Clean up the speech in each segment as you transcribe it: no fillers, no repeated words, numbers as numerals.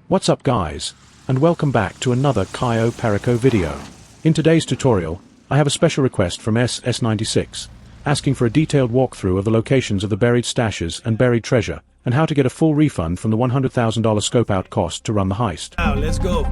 What's up guys, and welcome back to another Cayo Perico video. In today's tutorial, I have a special request from SS96, asking for a detailed walkthrough of the locations of the buried stashes and buried treasure, and how to get a full refund from the $100,000 scope out cost to run the heist. Now let's go.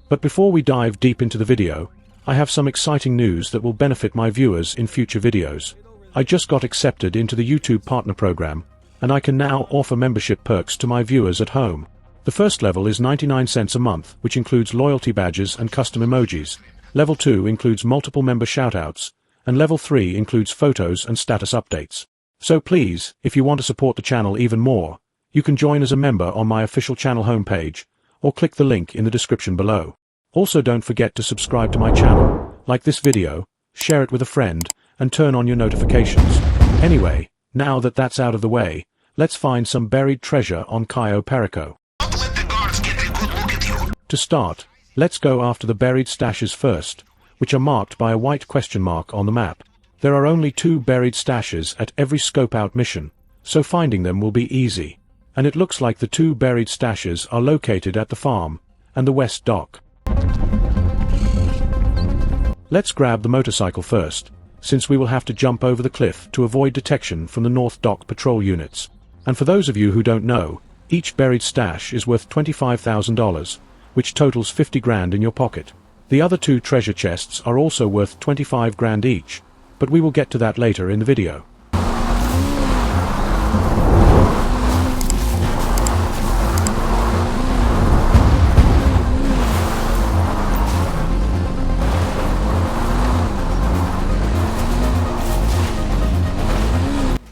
But before we dive deep into the video, I have some exciting news that will benefit my viewers in future videos. I just got accepted into the YouTube Partner Program, and I can now offer membership perks to my viewers at home. The first level is 99 cents a month, which includes loyalty badges and custom emojis. Level 2 includes multiple member shoutouts, and Level 3 includes photos and status updates. So please, if you want to support the channel even more, you can join as a member on my official channel homepage, or click the link in the description below. Also don't forget to subscribe to my channel, like this video, share it with a friend, and turn on your notifications. Anyway, now that that's out of the way, let's find some buried treasure on Cayo Perico. To start, let's go after the buried stashes first, which are marked by a white question mark on the map. There are only 2 buried stashes at every scope out mission, so finding them will be easy. And it looks like the 2 buried stashes are located at the farm and the west dock. Let's grab the motorcycle first, since we will have to jump over the cliff to avoid detection from the north dock patrol units. And for those of you who don't know, each buried stash is worth $25,000, which totals 50 grand in your pocket. The other 2 treasure chests are also worth 25 grand each, but we will get to that later in the video.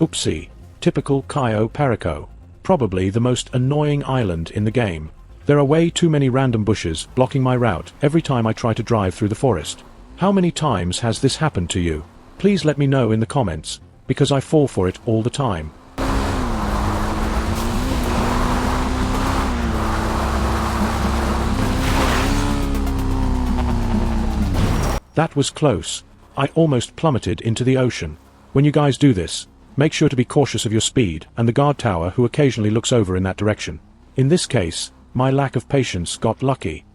Oopsie. Typical Cayo Perico. Probably the most annoying island in the game. There are way too many random bushes blocking my route every time I try to drive through the forest. How many times has this happened to you? Please let me know in the comments, because I fall for it all the time. That was close. I almost plummeted into the ocean. When you guys do this, make sure to be cautious of your speed and the guard tower who occasionally looks over in that direction. In this case, my lack of patience got lucky.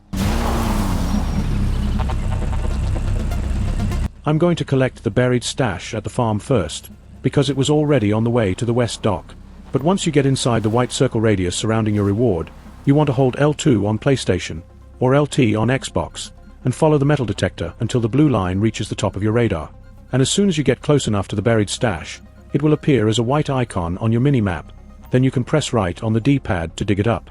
I'm going to collect the buried stash at the farm first, because it was already on the way to the west dock. But once you get inside the white circle radius surrounding your reward, you want to hold L2 on PlayStation, or LT on Xbox, and follow the metal detector until the blue line reaches the top of your radar. And as soon as you get close enough to the buried stash, it will appear as a white icon on your mini-map. Then you can press right on the D-pad to dig it up.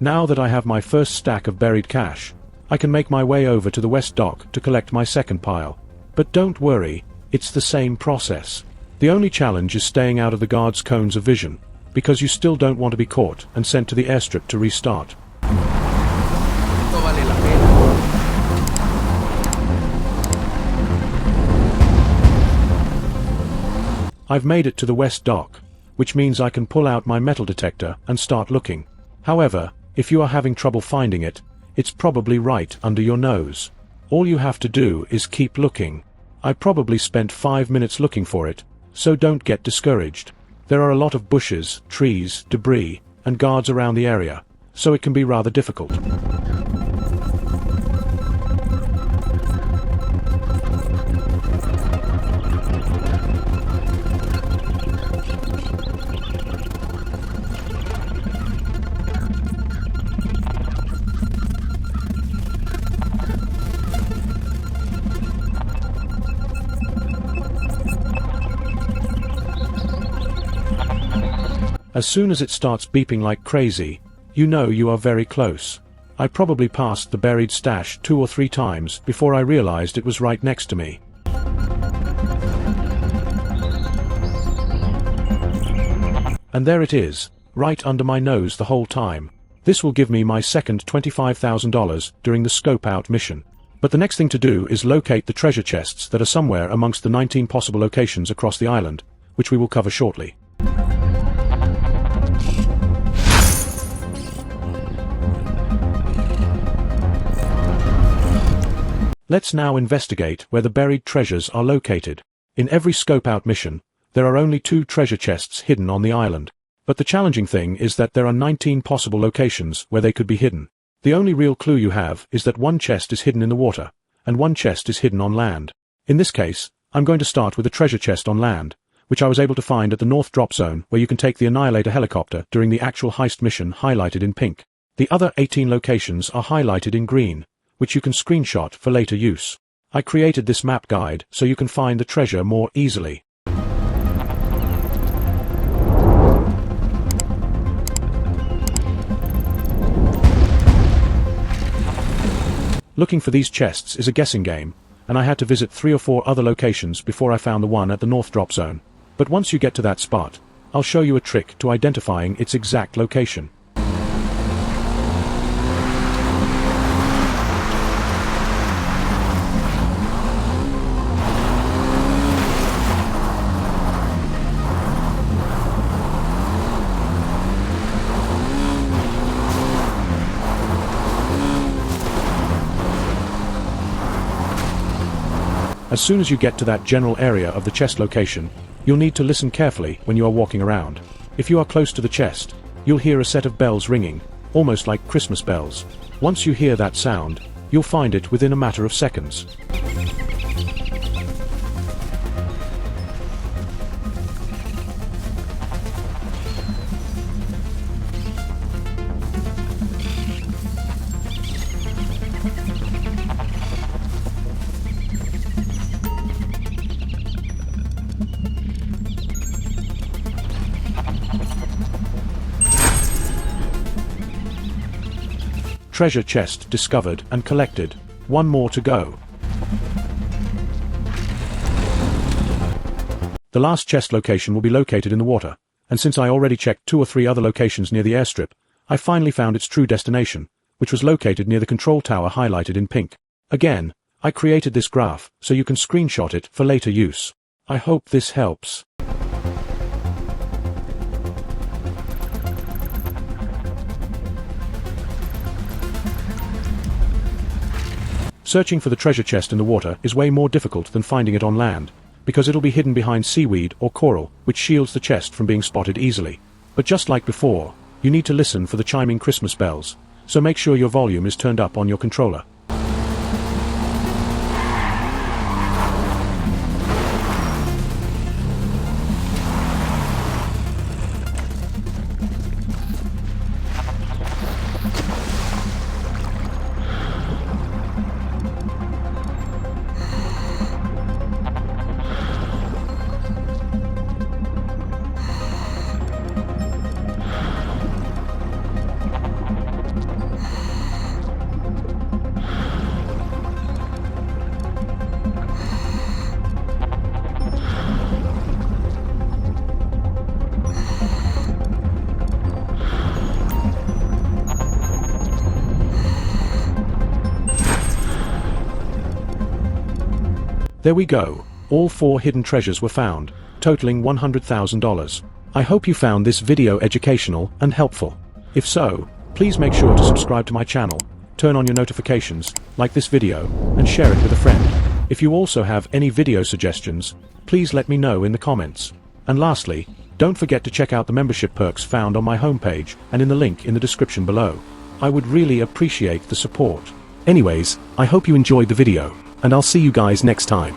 Now that I have my first stack of buried cash, I can make my way over to the west dock to collect my second pile. But don't worry, it's the same process. The only challenge is staying out of the guards' cones of vision, because you still don't want to be caught and sent to the airstrip to restart. I've made it to the west dock, which means I can pull out my metal detector and start looking. However, if you are having trouble finding it, it's probably right under your nose. All you have to do is keep looking. I probably spent 5 minutes looking for it, so don't get discouraged. There are a lot of bushes, trees, debris, and guards around the area, so it can be rather difficult. As soon as it starts beeping like crazy, you know you are very close. I probably passed the buried stash 2 or 3 times before I realized it was right next to me. And there it is, right under my nose the whole time. This will give me my second $25,000 during the scope out mission. But the next thing to do is locate the treasure chests that are somewhere amongst the 19 possible locations across the island, which we will cover shortly. Let's now investigate where the buried treasures are located. In every scope out mission, there are only 2 treasure chests hidden on the island. But the challenging thing is that there are 19 possible locations where they could be hidden. The only real clue you have is that 1 chest is hidden in the water, and 1 chest is hidden on land. In this case, I'm going to start with a treasure chest on land, which I was able to find at the North Drop Zone where you can take the Annihilator helicopter during the actual heist mission highlighted in pink. The other 18 locations are highlighted in green, which you can screenshot for later use. I created this map guide so you can find the treasure more easily. Looking for these chests is a guessing game, and I had to visit 3 or 4 other locations before I found the one at the North Drop Zone. But once you get to that spot, I'll show you a trick to identifying its exact location. As soon as you get to that general area of the chest location, you'll need to listen carefully when you are walking around. If you are close to the chest, you'll hear a set of bells ringing, almost like Christmas bells. Once you hear that sound, you'll find it within a matter of seconds. Treasure chest discovered and collected. 1 more to go. The last chest location will be located in the water, and since I already checked 2 or 3 other locations near the airstrip, I finally found its true destination, which was located near the control tower highlighted in pink. Again, I created this graph so you can screenshot it for later use. I hope this helps. Searching for the treasure chest in the water is way more difficult than finding it on land, because it'll be hidden behind seaweed or coral, which shields the chest from being spotted easily. But just like before, you need to listen for the chiming Christmas bells, so make sure your volume is turned up on your controller. There we go. All 4 hidden treasures were found, totaling $100,000. I hope you found this video educational and helpful. If so, please make sure to subscribe to my channel, turn on your notifications, like this video, and share it with a friend. If you also have any video suggestions, please let me know in the comments. And lastly, don't forget to check out the membership perks found on my homepage and in the link in the description below. I would really appreciate the support. Anyways, I hope you enjoyed the video, and I'll see you guys next time.